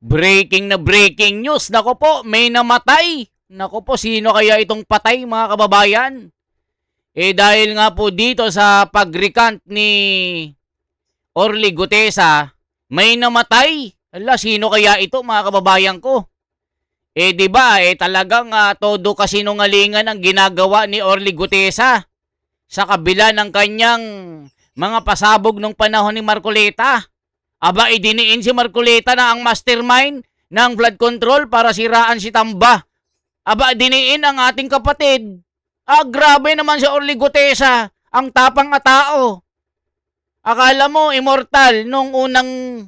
Breaking na breaking news. Nako po, may namatay. Nako po, sino kaya itong patay mga kababayan? Dahil nga po dito sa pag-recant ni Orly Gutesa, may namatay. Ala, sino kaya ito mga kababayan ko? Di ba, talagang todo kasinungalingan ang ginagawa ni Orly Gutesa sa kabila ng kanyang mga pasabog nung panahon ni Marcoleta. Aba, idiniin si Marcoleta na ang mastermind ng flood control para siraan si Tamba. Aba, diniin ang ating kapatid. Grabe naman si Orly Gutesa. Ang tapang na tao. Akala mo, immortal nung unang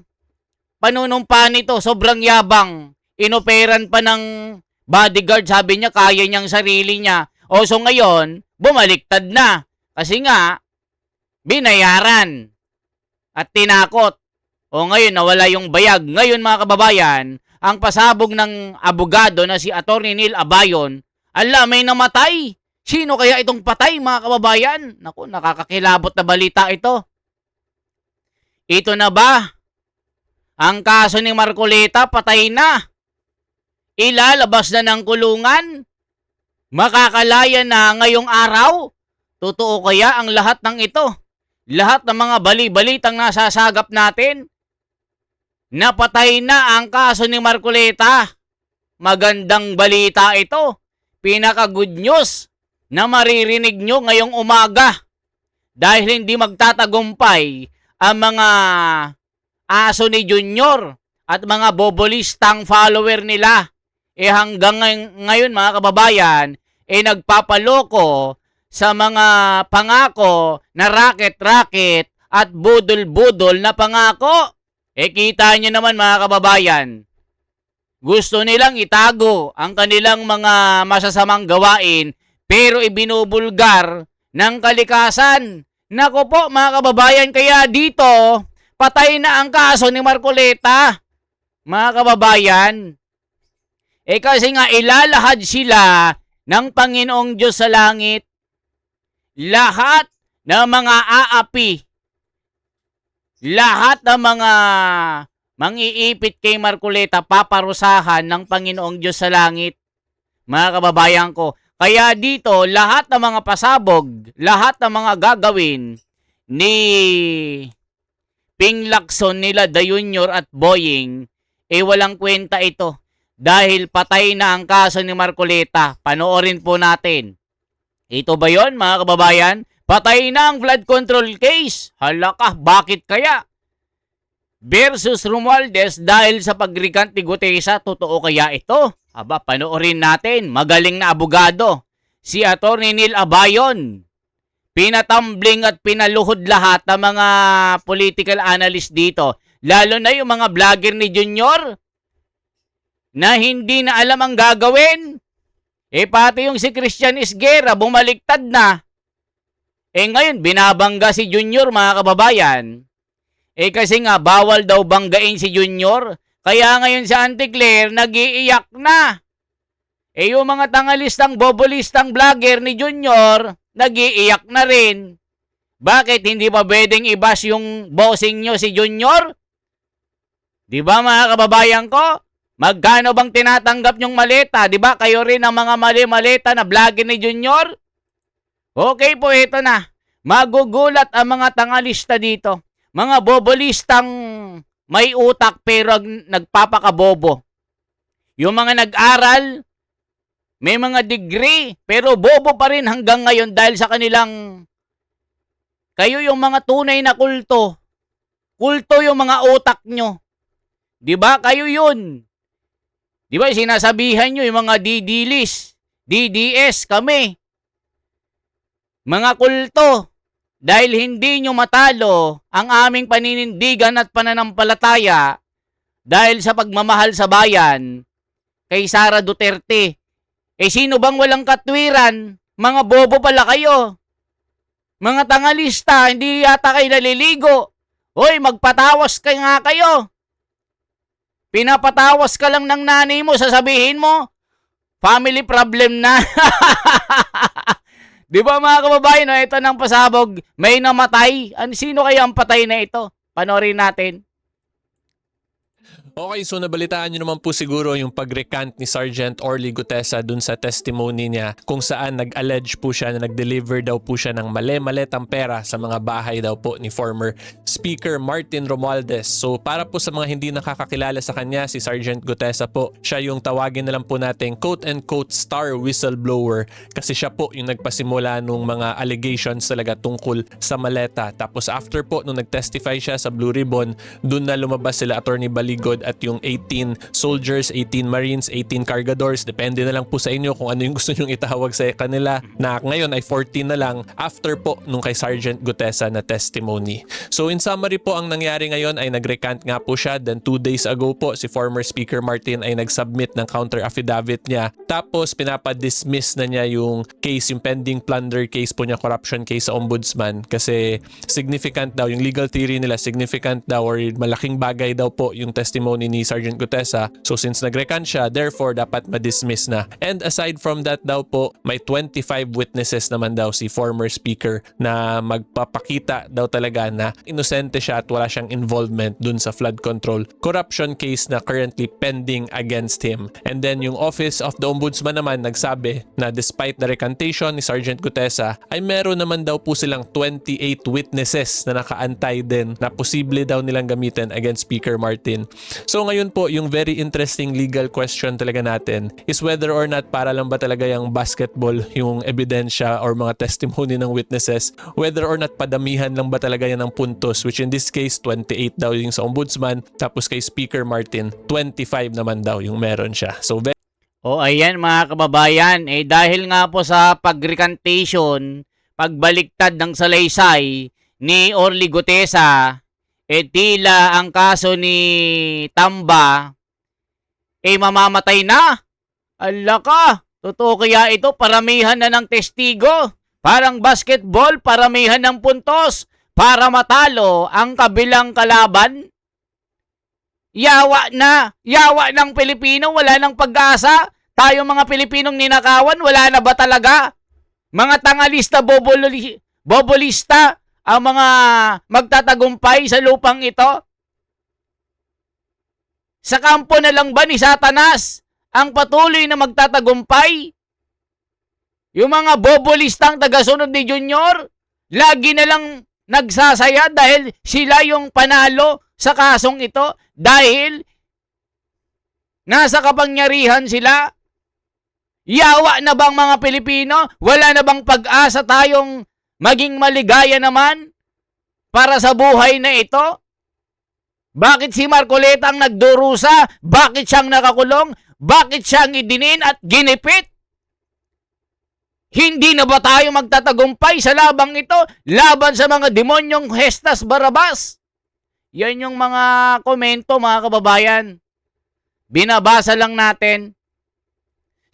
panunumpa nito. Sobrang yabang. Inoperan pa ng bodyguard. Sabi niya, kaya niyang sarili niya. So ngayon, bumaliktad na. Kasi nga, binayaran. At tinakot. Ngayon, nawala yung bayag. Ngayon, mga kababayan, ang pasabog ng abogado na si Atty. Neil Abayon, may namatay. Sino kaya itong patay, mga kababayan? Naku, nakakakilabot na balita ito. Ito na ba? Ang kaso ni Marcoleta, patay na. Ilalabas na ng kulungan? Makakalaya na ngayong araw? Totoo kaya ang lahat ng ito? Lahat ng mga bali-balitang nasasagap natin? Napatay na ang kaso ni Marcoleta. Magandang balita ito. Pinaka-good news na maririnig nyo ngayong umaga. Dahil hindi magtatagumpay ang mga aso ni Junior at mga bobolistang follower nila. Hanggang ngayon mga kababayan, nagpapaloko sa mga pangako na racket-racket at budol-budol na pangako. Kita nyo naman mga kababayan, gusto nilang itago ang kanilang mga masasamang gawain pero ibinubulgar ng kalikasan. Nako po mga kababayan, kaya dito patay na ang kaso ni Marcoleta. Mga kababayan, kasi nga ilalahad sila ng Panginoong Diyos sa langit. Lahat ng mga aapi, lahat ng mga mangiipit kay Marcoleta paparusahan ng Panginoong Diyos sa langit. Mga kababayan ko, kaya dito lahat ng mga pasabog, lahat ng mga gagawin ni Ping Lacson, nila The Junior at Boying, walang kwenta ito. Dahil patay na ang kaso ni Marcoleta. Panoorin po natin. Ito ba yon mga kababayan? Patay na ang flood control case. Hala ka, bakit kaya? Versus Romualdez dahil sa pag-recant ni Gutesa, totoo kaya ito? Aba, panoorin natin. Magaling na abogado. Si Atty. Neil Abayon. Pinatumbling at pinaluhod lahat ng mga political analyst dito. Lalo na yung mga vlogger ni Junior na hindi na alam ang gagawin. Pati yung si Christian Isguera, bumaliktad na. Ngayon, binabangga si Junior, mga kababayan. Kasi nga, bawal daw banggain si Junior. Kaya ngayon sa Anticlair, nag-iiyak na. Yung mga tangalistang, bobolistang vlogger ni Junior, nag-iiyak na rin. Bakit hindi pa pwedeng i-bash yung bossing nyo si Junior? Di ba mga kababayan ko? Magkano bang tinatanggap nyong maleta? Di ba kayo rin ang mga mali-maleta na vlogger ni Junior? Okay po, ito na. Magugulat ang mga tangalista dito. Mga bobolistang may utak pero nagpapakabobo. Yung mga nag-aral, may mga degree, pero bobo pa rin hanggang ngayon dahil sa kanilang, kayo yung mga tunay na kulto. Kulto yung mga utak nyo. Di ba? Kayo yun. Di ba? Sinasabihan nyo yung mga didilis, DDS, kami. Mga kulto, dahil hindi nyo matalo ang aming paninindigan at pananampalataya dahil sa pagmamahal sa bayan kay Sara Duterte. Sino bang walang katwiran? Mga bobo pala kayo. Mga tangalista, hindi yata kayo naliligo. Hoy, magpatawas ka nga kayo. Pinapatawas ka lang ng nanay mo, sasabihin mo, family problem na. Di ba mga kababayan, ito ng pasabog, may namatay. Sino kaya ang patay na ito? Panoorin natin. Okay, so nabalitaan nyo naman po siguro yung pag-recant ni Sergeant Orly Gutesa dun sa testimony niya kung saan nag-allege po siya na nag-deliver daw po siya ng mali-malitang pera sa mga bahay daw po ni former Speaker Martin Romualdez. So para po sa mga hindi nakakakilala sa kanya, si Sergeant Gutesa po, siya yung tawagin na lang po natin quote-unquote star whistleblower kasi siya po yung nagpasimula nung mga allegations talaga tungkol sa maleta. Tapos after po nung nag-testify siya sa Blue Ribbon, dun na lumabas sila Attorney Baligod at yung 18 soldiers, 18 marines, 18 cargadors. Depende na lang po sa inyo kung ano yung gusto nyong itawag sa kanila na ngayon ay 14 na lang after po nung kay Sergeant Gutesa na testimony. So in summary po, ang nangyari ngayon ay nag-recant nga po siya. Then 2 days ago po, si former Speaker Martin ay nag-submit ng counter affidavit niya. Tapos pinapa-dismiss na niya yung case, yung pending plunder case po niya, corruption case sa ombudsman kasi significant daw, yung legal theory nila significant daw or malaking bagay daw po yung testimony ni Sergeant Gutesa. So since nag-recant siya, therefore dapat ma-dismiss na. And aside from that daw po, may 25 witnesses naman daw si former speaker na magpapakita daw talaga na inosente siya at wala siyang involvement dun sa flood control corruption case na currently pending against him. And then yung Office of the Ombudsman naman nagsabi na despite the recantation ni Sergeant Gutesa, ay meron naman daw po silang 28 witnesses na nakaantay din na posible daw nilang gamitin against Speaker Martin. So ngayon po, yung very interesting legal question talaga natin is whether or not para lang ba talaga yung basketball, yung ebidensya or mga testimony ng witnesses, whether or not padamihan lang ba talaga yan ng puntos, which in this case 28 daw yung sa ombudsman, tapos kay Speaker Martin 25 naman daw yung meron siya. So O ayan mga kababayan, dahil nga po sa pag-recantation, pagbaliktad ng salaysay ni Orly Gutesa, tila ang kaso ni Tamba mamamatay na. Ala ka, totoo kaya ito? Paramihan na ng testigo. Parang basketball, paramihan ng puntos para matalo ang kabilang kalaban. Yawa na, yawa ng Pilipino, wala nang pag-asa. Tayo mga Pilipinong ninakawan, wala na ba talaga? Mga tangalista, bobolista, ang mga magtatagumpay sa lupang ito? Sa kampo na lang ba ni Satanas ang patuloy na magtatagumpay? Yung mga bobolistang tagasunod ni Junior, lagi na lang nagsasaya dahil sila yung panalo sa kasong ito dahil nasa kapangyarihan sila. Yawa na bang mga Pilipino? Wala na bang pag-asa tayong maging maligaya naman para sa buhay na ito? Bakit si Marcoleta ang nagdurusa? Bakit siyang nakakulong? Bakit siyang idinin at ginipit? Hindi na ba tayo magtatagumpay sa labang ito? Laban sa mga demonyong Hestas Barabas? Yan yung mga komento mga kababayan. Binabasa lang natin.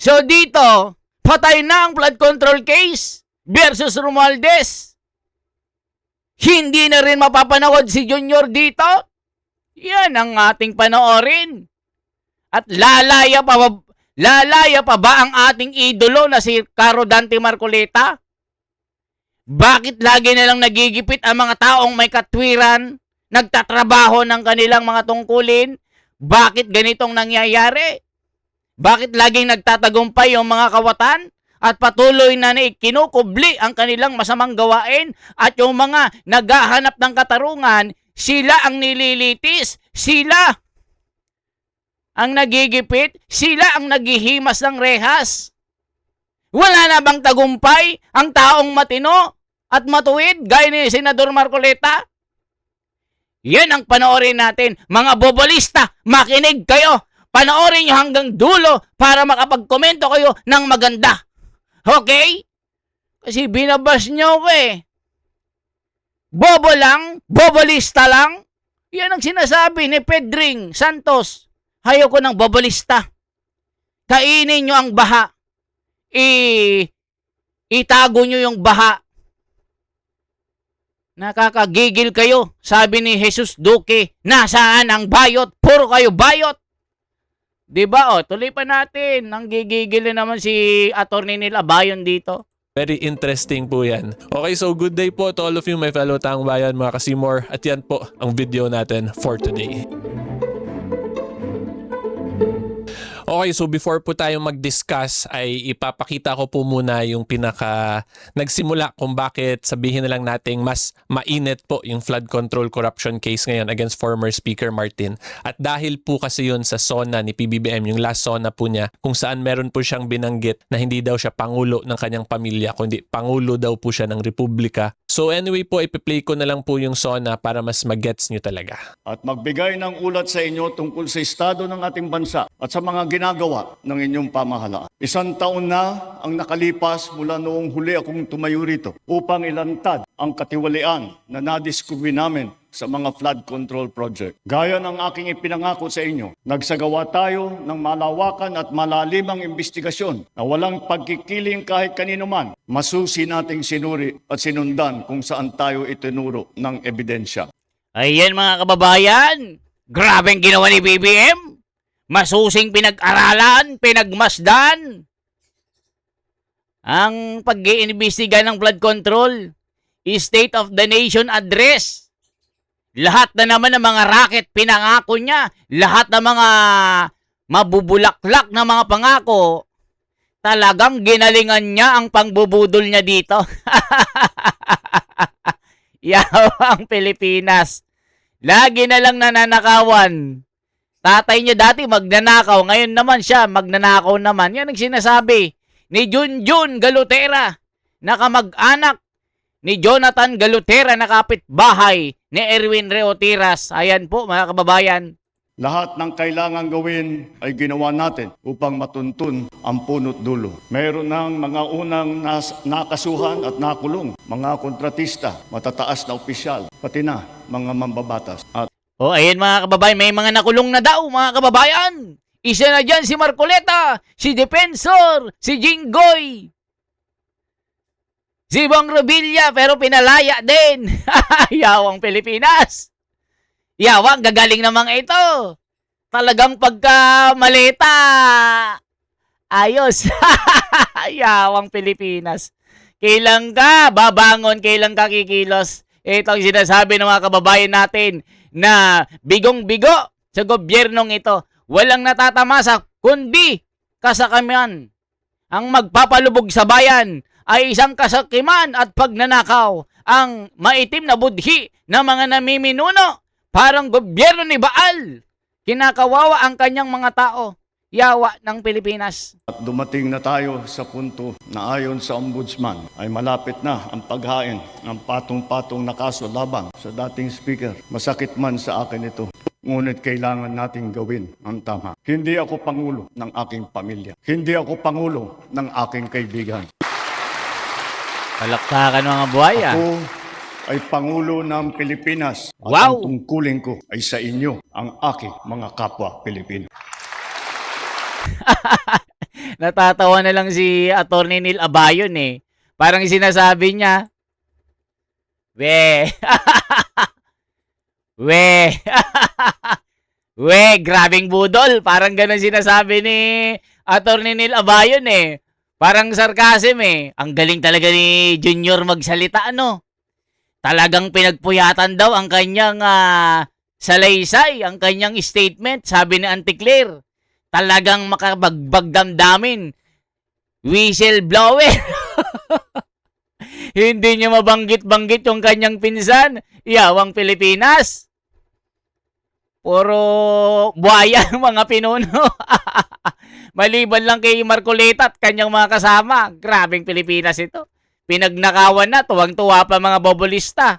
So dito, patay na ang flood control case versus Romualdez. Hindi na rin mapapanawad si Junior dito. Yan ang ating panoorin. At lalaya pa ba ang ating idolo na si Caro Dante Marcoleta? Bakit lagi na lang nagigipit ang mga taong may katwiran, nagtatrabaho ng kanilang mga tungkulin? Bakit ganitong nangyayari? Bakit laging nagtatagumpay yung mga kawatan at patuloy na kinukubli ang kanilang masamang gawain at yung mga naghahanap ng katarungan, sila ang nililitis, sila ang nagigipit, sila ang naghihimas ng rehas. Wala na bang tagumpay ang taong matino at matuwid gaya ni Senador Marcoleta? Yan ang panoorin natin. Mga bobolista, makinig kayo. Panoorin nyo hanggang dulo para makapag-komento kayo ng maganda. Okay? Kasi binabas nyo ko Bobo lang, bobolista lang. Yan ang sinasabi ni Pedring Santos. Hayo ko ng bobolista. Kainin nyo ang baha. Itago nyo yung baha. Nakakagigil kayo. Sabi ni Jesus Duque, nasaan ang bayot? Puro kayo bayot. Diba? Tuloy pa natin. Nang gigigil naman si attorney nila Bayon dito. very interesting po yan. Okay, so good day po to all of you, my fellow taong bayan, mga kasimor. At yan po ang video natin for today. Okay, so before po tayo mag-discuss ay ipapakita ko po muna yung pinaka nagsimula kung bakit sabihin na lang nating mas mainit po yung flood control corruption case ngayon against former Speaker Martin. At dahil po kasi yun sa SONA ni PBBM, yung last SONA po niya, kung saan meron po siyang binanggit na hindi daw siya pangulo ng kanyang pamilya, kundi pangulo daw po siya ng republika. So anyway po, ipi-play ko na lang po yung SONA para mas mag-gets nyo talaga. At magbigay ng ulat sa inyo tungkol sa estado ng ating bansa at sa mga ginagawa ng inyong pamahalaan. 1 taon na ang nakalipas mula noong huli akong tumayo rito upang ilantad ang katiwalian na nadiskubre namin sa mga flood control project. Gaya ng aking ipinangako sa inyo, nagsagawa tayo ng malawakan at malalimang investigasyon na walang pagkikiling kahit kanino man. Masusi nating sinuri at sinundan kung saan tayo itinuro ng ebidensya. Ayan mga kababayan, grabe ang ginawa ni BBM. Masusing pinag-aralan, pinagmasdan. Ang pag-iimbestiga ng flood control, State of the Nation Address. Lahat na naman ng mga racket pinangako niya, lahat ng mga mabubulaklak na mga pangako, talagang ginalingan niya ang pangbubudol niya dito. Yawang Pilipinas. Lagi na lang nananakawan. Tatay niya dati magnanakaw, ngayon naman siya magnanakaw naman. Yan ang sinasabi ni Junjun Galutera, na kamag-anak ni Jonathan Galutera na kapitbahay ni Erwin Reotiras. Ayan po mga kababayan. Lahat ng kailangan gawin ay ginawa natin upang matuntun ang punot dulo. Mayroon ng mga unang nakasuhan at nakulong, mga kontratista, matataas na opisyal, pati na mga mambabatas. At O ayan mga kababayan, may mga nakulong na daw mga kababayan. Isa na dyan si Marcoleta, si Defensor, si Jinggoy, si Bong Revilla, pero pinalaya din. Yawang Pilipinas. Yawang, gagaling naman ito. Talagang pagkamaleta. Ayos. Yawang Pilipinas. Kailan ka babangon, kailan ka kikilos. Ito ang sinasabi ng mga kababayan natin na bigong-bigo sa gobyernong ito. Walang natatamasa, kundi kasakamian. Ang magpapalubog sa bayan ay isang kasakiman at pagnanakaw. Ang maitim na budhi ng mga namiminuno. Parang gobyerno ni Baal. Kinakawawa ang kanyang mga tao. Yawa ng Pilipinas. At dumating na tayo sa punto na ayon sa ombudsman ay malapit na ang paghain ng patong-patong na kaso laban sa dating speaker. Masakit man sa akin ito, ngunit kailangan nating gawin ang tama. Hindi ako pangulo ng aking pamilya. Hindi ako pangulo ng aking kaibigan. Palakpakan mga buhaya. Ako ay Pangulo ng Pilipinas. At Wow! ang tungkulin ko ay sa inyo, ang aking mga kapwa Pilipino. Natatawa na lang si Atty. Neil Abayon eh. Parang sinasabi niya, we, we, we, grabing budol. Parang ganun sinasabi ni Atty. Neil Abayon eh. Parang sarcasm eh. Ang galing talaga ni Junior magsalita, ano? Talagang pinagpuyatan daw ang kanyang salaysay, ang kanyang statement, sabi ni Auntie Claire. Talagang makabagbag damdamin. Whistleblower. Hindi niya mabanggit-banggit yung kanyang pinsan. Yawang Pilipinas. Puro buhaya ang mga pinuno. Maliban lang kay Marcoleta at kanyang mga kasama. Grabing Pilipinas ito. Pinagnakawan na, tuwang-tuwa pa mga bobolista.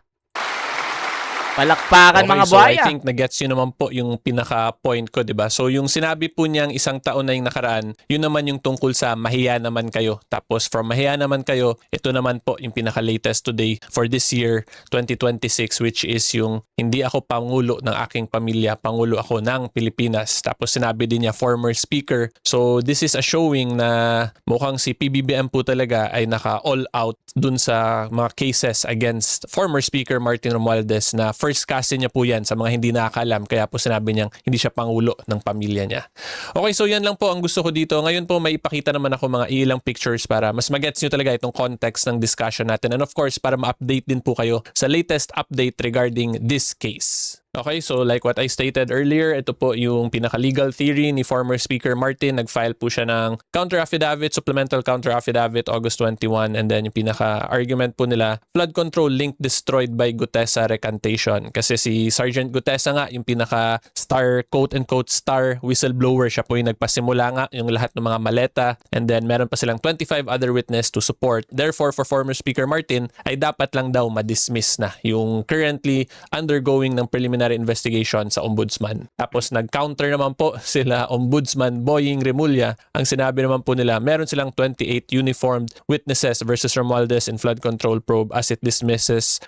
Palakpakan Okay, mga so buhaya. I think nagets yun naman po yung pinaka-point ko, diba? So yung sinabi po niyang 1 taon na yung nakaraan, yun naman yung tungkol sa mahiya naman kayo. Tapos from mahiya naman kayo, ito naman po yung pinaka-latest today for this year, 2026, which is yung hindi ako pangulo ng aking pamilya, pangulo ako ng Pilipinas. Tapos sinabi din niya former speaker. So this is a showing na mukhang si PBBM po talaga ay naka-all out dun sa mga cases against former speaker Martin Romualdez na first cousin niya po yan sa mga hindi nakakalam. Kaya po sinabi niyang hindi siya pangulo ng pamilya niya. Okay, so yan lang po ang gusto ko dito. Ngayon po may ipakita naman ako mga ilang pictures para mas magets nyo talaga itong context ng discussion natin. And of course, para ma-update din po kayo sa latest update regarding this case. Okay, so like what I stated earlier, ito po yung pinaka-legal theory ni former Speaker Martin. Nag-file po siya ng counter-affidavit, supplemental counter-affidavit August 21, and then yung pinaka-argument po nila, flood control link destroyed by Gutesa recantation. Kasi si Sergeant Gutesa nga, yung pinaka-star, quote-unquote star whistleblower, siya po yung nagpasimula nga yung lahat ng mga maleta, and then meron pa silang 25 other witness to support. Therefore, for former Speaker Martin, ay dapat lang daw ma-dismiss na yung currently undergoing ng preliminary investigation sa Ombudsman. Tapos nag-counter naman po sila Ombudsman Boying Remulla. Ang sinabi naman po nila, meron silang 28 uniformed witnesses versus Romualdez in flood control probe as it dismisses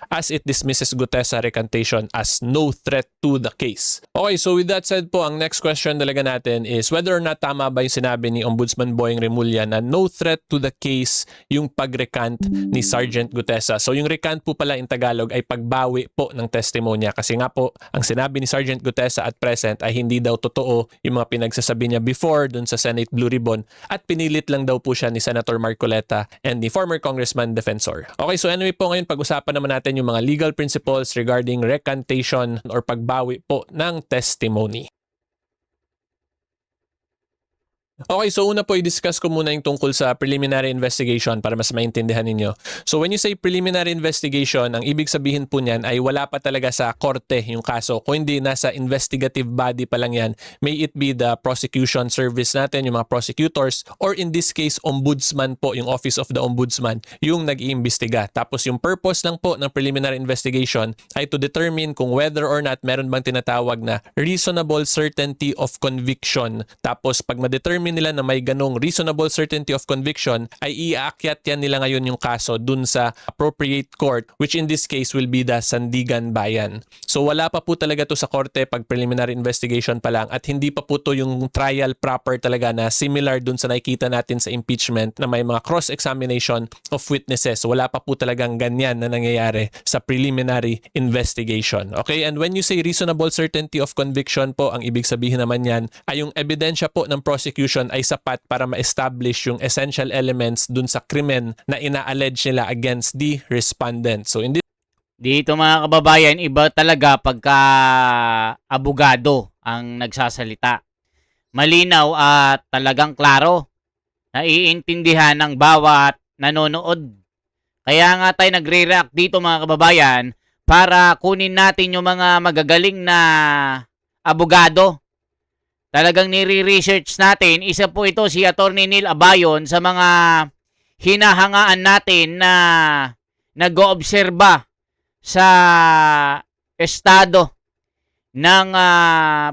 Gutesa recantation as no threat to the case. Okay, so with that said po, ang next question talaga natin is whether or not tama ba yung sinabi ni Ombudsman Boying Remulla na no threat to the case yung pag-recant ni Sergeant Gutesa. So yung recant po pala in Tagalog ay pagbawi po ng testimonya, kasi nga po ang sinabi ni Sergeant Gutesa at present ay hindi daw totoo yung mga pinagsasabi niya before dun sa Senate Blue Ribbon, at pinilit lang daw po siya ni Senator Marcoleta and ni former Congressman Defensor. Okay, so anyway po, ngayon pag-usapan naman natin yung mga legal principles regarding recantation or pagbawi po ng testimony. Okay, so una po i-discuss ko muna yung tungkol sa preliminary investigation para mas maintindihan ninyo. So when you say preliminary investigation, ang ibig sabihin po niyan ay wala pa talaga sa korte yung kaso. Kung hindi, nasa investigative body pa lang yan. May it be the prosecution service natin, yung mga prosecutors, or in this case, ombudsman po, yung Office of the Ombudsman, yung nag-iimbestiga. Tapos yung purpose lang po ng preliminary investigation ay to determine kung whether or not meron bang tinatawag na reasonable certainty of conviction. Tapos pag ma-determine nila na may ganong reasonable certainty of conviction, ay iaakyat yan nila ngayon yung kaso dun sa appropriate court, which in this case will be the Sandigan Bayan. So wala pa po talaga to sa korte pag preliminary investigation pa lang, at hindi pa po to yung trial proper talaga na similar dun sa nakikita natin sa impeachment na may mga cross-examination of witnesses. Wala pa po talagang ganyan na nangyayari sa preliminary investigation. Okay, and when you say reasonable certainty of conviction po, ang ibig sabihin naman yan ay yung ebidensya po ng prosecution ay sapat para ma-establish yung essential elements dun sa krimen na ina-allege nila against the respondent. So in this Dito mga kababayan, iba talaga pagka abogado ang nagsasalita. Malinaw at talagang klaro. Naiintindihan ng bawat nanonood. Kaya nga tayo nagre-react dito mga kababayan para kunin natin yung mga magagaling na abogado. Talagang nire-research natin. Isa po ito si Attorney Neil Abayon sa mga hinahangaan natin na nag-oobserba sa estado ng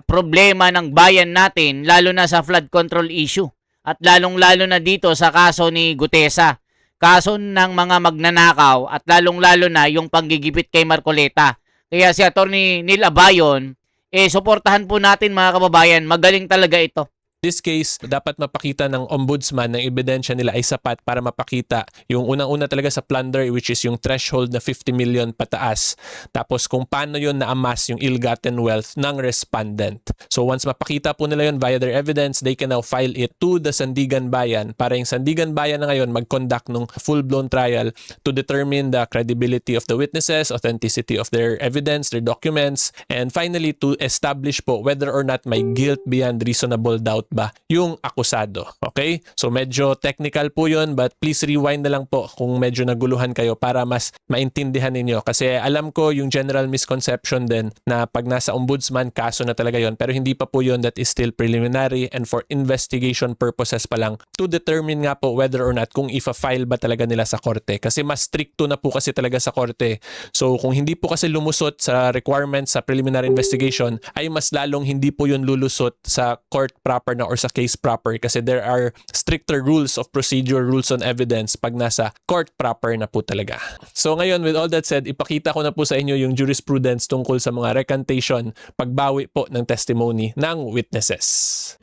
problema ng bayan natin, lalo na sa flood control issue. At lalong-lalo na dito sa kaso ni Gutesa. Kaso ng mga magnanakaw at lalong-lalo na yung panggigipit kay Marcoleta. Kaya si Attorney Neil Abayon, suportahan po natin mga kababayan. Magaling talaga ito. this case, dapat mapakita ng ombudsman ng ebidensya nila ay sapat para mapakita yung unang-una talaga sa plunder, which is yung threshold na 50 million pataas. Tapos kung paano yun na-amass yung ill-gotten wealth ng respondent. So once mapakita po nila yun via their evidence, they can now file it to the Sandigan Bayan para yung Sandigan Bayan na ngayon mag-conduct ng full-blown trial to determine the credibility of the witnesses, authenticity of their evidence, their documents, and finally to establish po whether or not may guilt beyond reasonable doubt ba yung akusado. Okay? So medyo technical po yun, but please rewind na lang po kung medyo naguluhan kayo para mas maintindihan ninyo. Kasi alam ko yung general misconception din na pag nasa ombudsman, kaso na talaga yun. Pero hindi pa po yun, that is still preliminary and for investigation purposes pa lang to determine nga po whether or not kung ifa-file ba talaga nila sa korte. Kasi mas stricto na po kasi talaga sa korte. So kung hindi po kasi lumusot sa requirements sa preliminary investigation, ay mas lalong hindi po yun lulusot sa court proper na or sa case proper kasi there are stricter rules of procedure, rules on evidence pag nasa court proper na po talaga. So ngayon, with all that said, ipakita ko na po sa inyo yung jurisprudence tungkol sa mga recantation, pagbawi po ng testimony ng witnesses.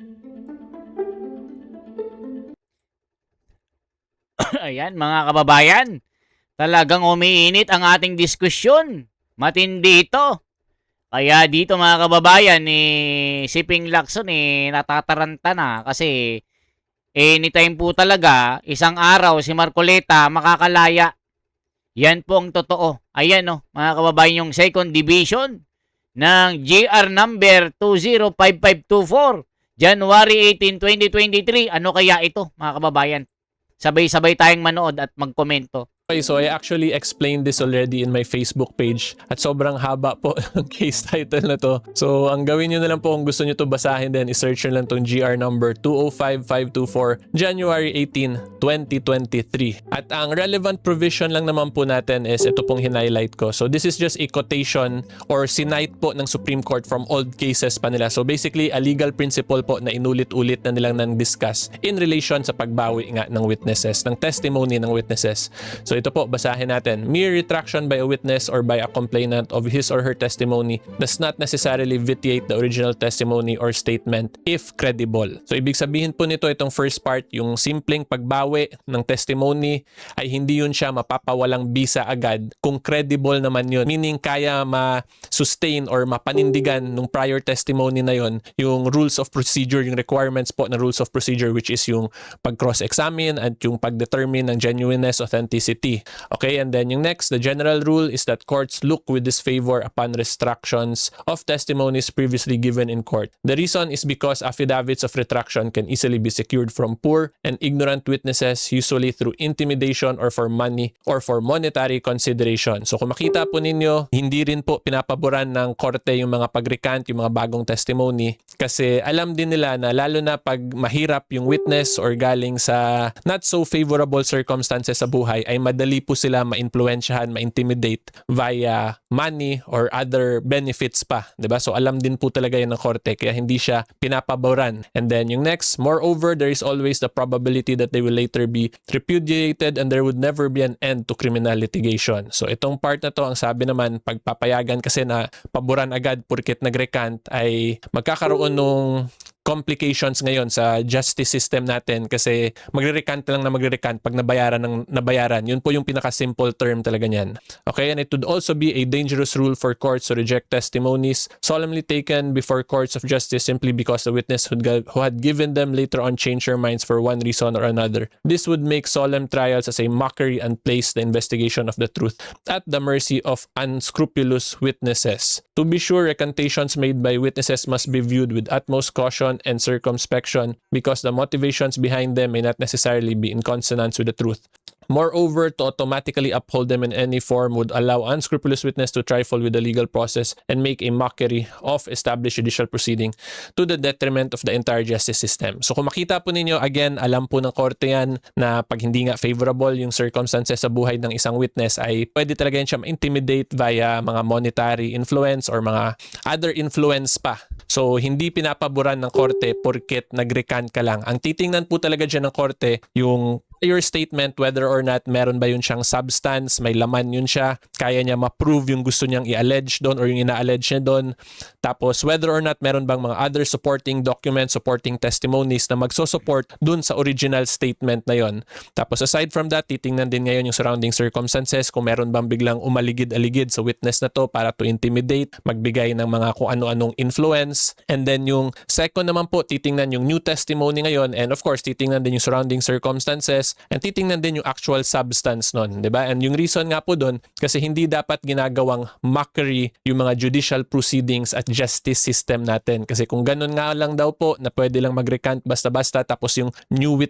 Ayan mga kababayan, talagang umiinit ang ating diskusyon. Matindi ito. Kaya dito mga kababayan, si Ping Lacson natataranta na kasi anytime po talaga, isang araw si Marcoleta makakalaya. Yan po ang totoo. Ayan mga kababayan, yung second division ng GR number 205524, January 18, 2023. Ano kaya ito, mga kababayan? Sabay-sabay tayong manood at magkomento. Okay, so I actually explained this already in my Facebook page at sobrang haba po ng case title na to. So ang gawin nyo na lang po kung gusto nyo to basahin din, isearch nyo lang tong GR number 205524, January 18, 2023. At ang relevant provision lang naman po natin is ito pong hinighlight ko. So this is just a quotation or sinite po ng Supreme Court from old cases pa nila. So basically a legal principle po na inulit-ulit na nilang nang-discuss in relation sa pagbawi nga ng witnesses, ng testimony ng witnesses. So ito po, basahin natin. Mere retraction by a witness or by a complainant of his or her testimony does not necessarily vitiate the original testimony or statement if credible. So ibig sabihin po nito, itong first part, yung simpleng pagbawi ng testimony ay hindi yun siya mapapawalang bisa agad kung credible naman yun. Meaning kaya ma-sustain or mapanindigan nung prior testimony na yun yung rules of procedure, yung requirements po na rules of procedure, which is yung pag-cross-examine at yung pag-determine ng genuineness, authenticity. Okay, and then yung next, the general rule is that courts look with disfavor upon retractions of testimonies previously given in court. The reason is because affidavits of retraction can easily be secured from poor and ignorant witnesses, usually through intimidation or for money or for monetary consideration. So kung makita po ninyo, hindi rin po pinapaboran ng korte yung mga pag-recant, yung mga bagong testimony, kasi alam din nila na lalo na pag mahirap yung witness or galing sa not so favorable circumstances sa buhay, ay madali po sila ma-influensyahan, ma-intimidate via money or other benefits pa, 'di ba? So alam din po talaga 'yan ng korte, kaya hindi siya pinapaboran. And then yung next, moreover, there is always the probability that they will later be repudiated and there would never be an end to criminal litigation. So itong part na to, ang sabi naman, pagpapayagan kasi na paboran agad porket nag-recant, ay magkakaroon nung complications ngayon sa justice system natin kasi magre-recant lang na magre-recant pag nabayaran ng nabayaran. Yun po yung pinaka-simple term talaga niyan. Okay, and it would also be a dangerous rule for courts to reject testimonies solemnly taken before courts of justice simply because the witness who had given them later on changed their minds for one reason or another. This would make solemn trials as a mockery and place the investigation of the truth at the mercy of unscrupulous witnesses. To be sure, recantations made by witnesses must be viewed with utmost caution and circumspection because the motivations behind them may not necessarily be in consonance with the truth. Moreover, to automatically uphold them in any form would allow unscrupulous witness to trifle with the legal process and make a mockery of established judicial proceeding to the detriment of the entire justice system. So kung makita po ninyo, again, alam po ng korte yan na pag hindi nga favorable yung circumstances sa buhay ng isang witness, ay pwede talaga yan siya ma-intimidate via mga monetary influence or mga other influence pa. So hindi pinapaboran ng korte porket nag-recant ka lang. Ang titingnan po talaga dyan ng korte, yung your statement, whether or not meron ba yun siyang substance, may laman yun siya, kaya niya ma-prove yung gusto niyang i-allege doon or yung ina-allege niya doon. Tapos whether or not meron bang mga other supporting documents, supporting testimonies na magso-support doon sa original statement na yon. Tapos aside from that, titingnan din ngayon yung surrounding circumstances, kung meron bang biglang umaligid-aligid sa witness na to para to intimidate, magbigay ng mga kung ano-anong influence. And then yung second naman po, titingnan yung new testimony ngayon, and of course titingnan din yung surrounding circumstances and titingnan din yung actual substance nun, di ba? And yung reason nga po doon, kasi hindi dapat ginagawang mockery yung mga judicial proceedings at justice system natin. Kasi kung ganun nga lang daw po, na pwede lang mag-recant basta-basta, tapos yung new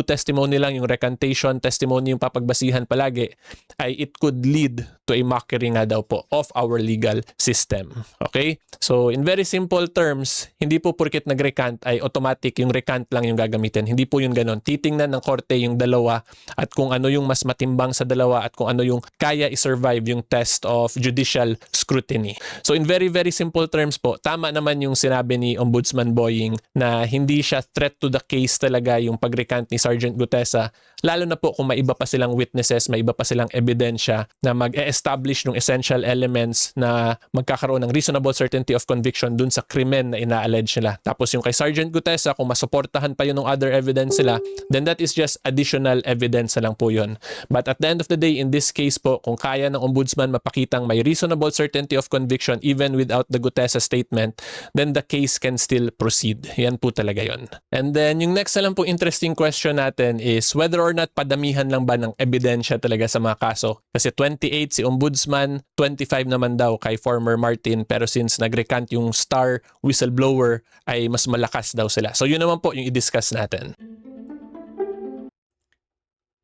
testimony lang, yung recantation testimony yung papagbasihan palagi, ay it could lead to a mockery nga daw po of our legal system. Okay? So in very simple terms, hindi po porket nag-recant ay automatic yung recant lang yung gagamitin. Hindi po yung ganun. Titingnan ng korte yung dalawa at kung ano yung mas matimbang sa dalawa at kung ano yung kaya i-survive yung test of judicial scrutiny. So in very, very simple terms po, tama naman yung sinabi ni Ombudsman Boying na hindi siya threat to the case talaga yung pag-recant ni Sergeant Gutesa, lalo na po kung may iba pa silang witnesses, may iba pa silang ebidensya na mag-establish ng essential elements na magkakaroon ng reasonable certainty of conviction dun sa krimen na ina-allege nila. Tapos yung kay Sergeant Gutesa, kung masuportahan pa yun ng other evidence nila, then that is just additional additional evidence na lang po yun. But at the end of the day, in this case po, kung kaya ng ombudsman mapakitang may reasonable certainty of conviction even without the Gutesa statement, then the case can still proceed. Yan po talaga yon. And then yung next na lang po interesting question natin is whether or not padamihan lang ba ng ebidensya talaga sa mga kaso. Kasi 28 si ombudsman, 25 naman daw kay former Martin, pero since nag-recant yung star whistleblower ay mas malakas daw sila. So yun naman po yung i-discuss natin.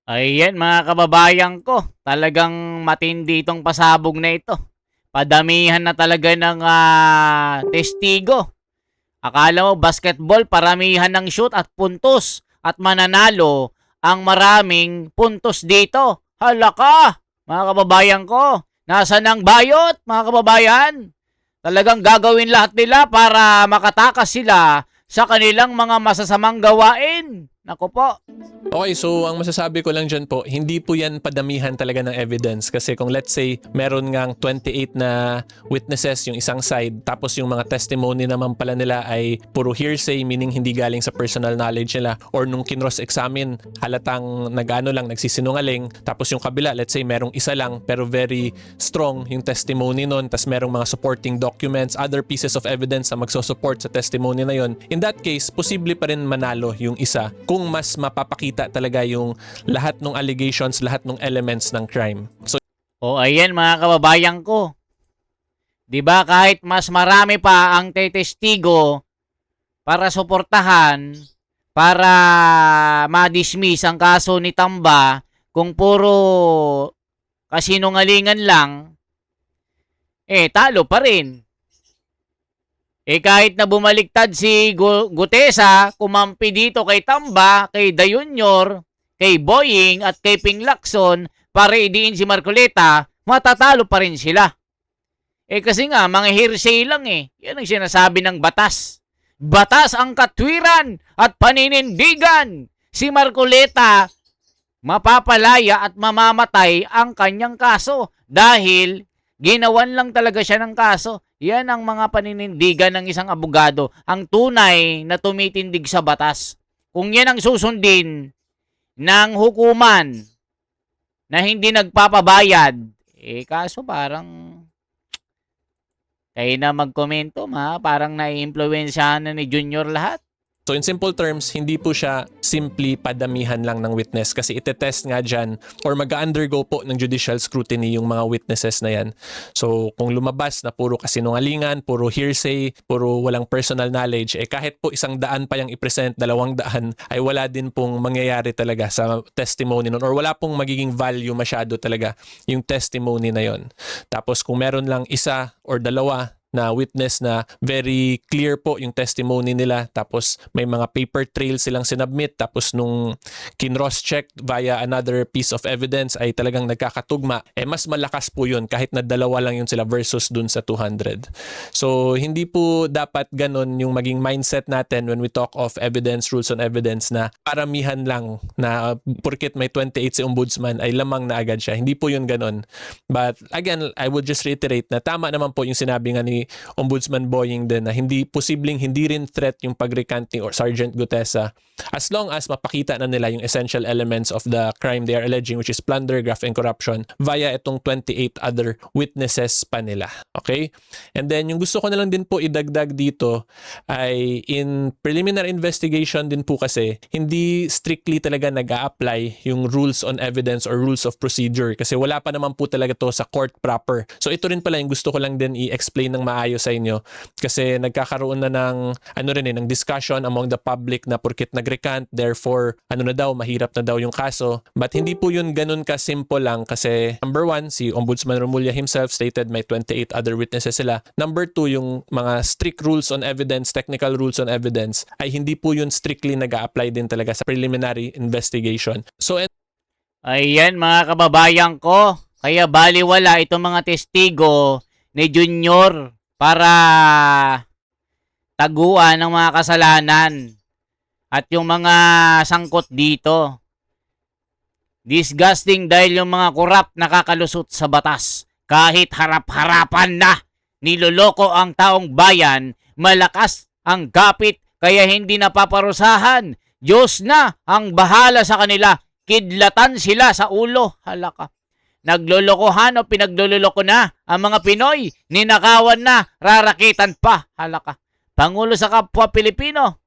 Ayan mga kababayan ko, talagang matindi itong pasabog na ito. Padamihan na talaga ng testigo. Akala mo basketball, paramihan ng shoot at puntos at mananalo ang maraming puntos dito. Hala ka, mga kababayan ko. Nasaan ang bayot, mga kababayan? Talagang gagawin lahat nila para makatakas sila sa kanilang mga masasamang gawain. Nako po. Okay, so ang masasabi ko lang dyan po, hindi po yan padamihan talaga ng evidence. Kasi kung let's say, meron ngang 28 na witnesses yung isang side, tapos yung mga testimony naman pala nila ay puro hearsay, meaning hindi galing sa personal knowledge nila, or nung kinross-examine, halatang nagsisinungaling, tapos yung kabila, let's say merong isa lang, pero very strong yung testimony nun, tapos merong mga supporting documents, other pieces of evidence na magsusupport sa testimony na yon. In that case, posible pa rin manalo yung isa kung mas mapapakita talaga yung lahat ng allegations, lahat ng elements ng crime. So, O ayan mga kababayan ko. 'Di ba kahit mas marami pa ang tetestigo para suportahan, para ma-dismiss ang kaso ni Tamba, kung puro kasinungalingan lang, talo pa rin. Kahit na bumaliktad si Gutesa, kumampi dito kay Tamba, kay Da Junior, kay Boying at kay Ping Lacson para idiin si Marcoleta, matatalo pa rin sila. Kasi nga, mga hearsay lang Yan ang sinasabi ng batas. Batas ang katwiran at paninindigan. Si Marcoleta, mapapalaya at mamamatay ang kanyang kaso dahil ginawan lang talaga siya ng kaso. Yan ang mga paninindigan ng isang abogado, ang tunay na tumitindig sa batas. Kung yan ang susundin ng hukuman na hindi nagpapabayad, kaso parang kayo na magkomento, parang nai-impluwensyahan na ni Junior lahat. So in simple terms, hindi po siya simply padamihan lang ng witness kasi itetest nga dyan or mag-undergo po ng judicial scrutiny yung mga witnesses na yan. So kung lumabas na puro kasinungalingan, puro hearsay, puro walang personal knowledge, kahit po 100 pa yung i-present, 200 ay wala din pong mangyayari talaga sa testimony nun or wala pong magiging value masyado talaga yung testimony na yon. Tapos kung meron lang isa or dalawa na witness na very clear po yung testimony nila, tapos may mga paper trail silang sinubmit, tapos nung kinross-check via another piece of evidence ay talagang nagkakatugma, mas malakas po yun kahit na dalawa lang yun sila versus dun sa 200. So hindi po dapat ganon yung maging mindset natin when we talk of evidence, rules on evidence, na paramihan lang na porket may 28 si ombudsman ay lamang na agad siya. Hindi po yun ganon. But again, I would just reiterate na tama naman po yung sinabi nga ni Ombudsman Boying din na posibleng hindi rin threat yung pag-recant ni Sergeant Gutesa as long as mapakita na nila yung essential elements of the crime they are alleging, which is plunder, graft, and corruption via itong 28 other witnesses pa nila. Okay? And then yung gusto ko na lang din po idagdag dito ay in preliminary investigation din po kasi hindi strictly talaga nag-a-apply yung rules on evidence or rules of procedure kasi wala pa naman po talaga to sa court proper. So ito rin pala yung gusto ko lang din i-explain ng maayos sa inyo kasi nagkakaroon na ng ng discussion among the public na porkit nag-recant, therefore mahirap na daw yung kaso. But hindi po yun ganun ka-simple lang kasi number one, si Ombudsman Remulla himself stated may 28 other witnesses sila. Number two, yung mga strict rules on evidence, technical rules on evidence ay hindi po yun strictly nag-a-apply din talaga sa preliminary investigation. So Ayan mga kababayan ko, kaya baliwala itong mga testigo ni Junior para taguan ng mga kasalanan at yung mga sangkot dito. Disgusting dahil yung mga korap nakakalusot sa batas. Kahit harap-harapan na niloloko ang taong bayan, malakas ang gapit kaya hindi napaparusahan. Diyos na ang bahala sa kanila. kidlatan sila sa ulo. Halaka. Naglolokohan o pinagloloko na ang mga Pinoy. Ninakawan na, rarakitan pa. Halaka. Pangulo sa kapwa Pilipino.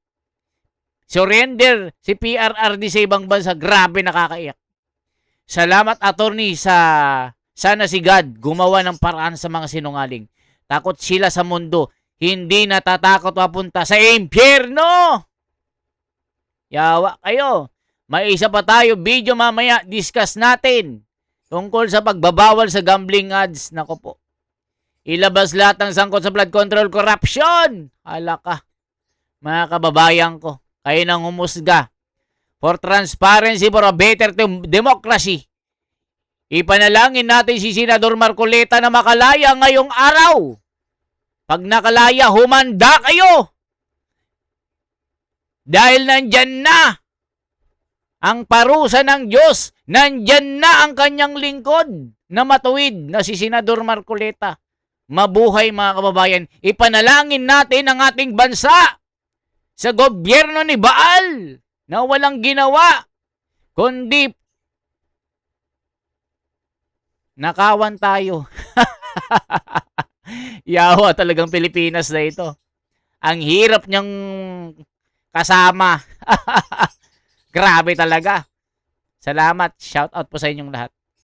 Surrender si PRRD sa ibang bansa. Grabe, nakakaiyak. Salamat, attorney, sana si God gumawa ng paraan sa mga sinungaling. Takot sila sa mundo. Hindi natatakot mapunta sa impyerno. Yawa kayo. May isa pa tayo video mamaya. Discuss natin tungkol sa pagbabawal sa gambling ads. Nako po. Ilabas lahat ng sangkot sa blood control corruption. Hala ka. Mga kababayan ko. Kayo nang humusga. For transparency, for a better democracy. Ipanalangin natin si Senador Marcoleta na makalaya ngayong araw. Pag nakalaya, humanda kayo. Dahil nandyan na ang parusa ng Diyos. Nandyan na ang kanyang lingkod na matuwid na si Senador Marcoleta. Mabuhay mga kababayan. Ipanalangin natin ang ating bansa sa gobyerno ni Baal na walang ginawa kundi nakawan tayo. Yawa talagang Pilipinas na ito. Ang hirap niyang kasama. Grabe talaga. Salamat. Shout out po sa inyong lahat.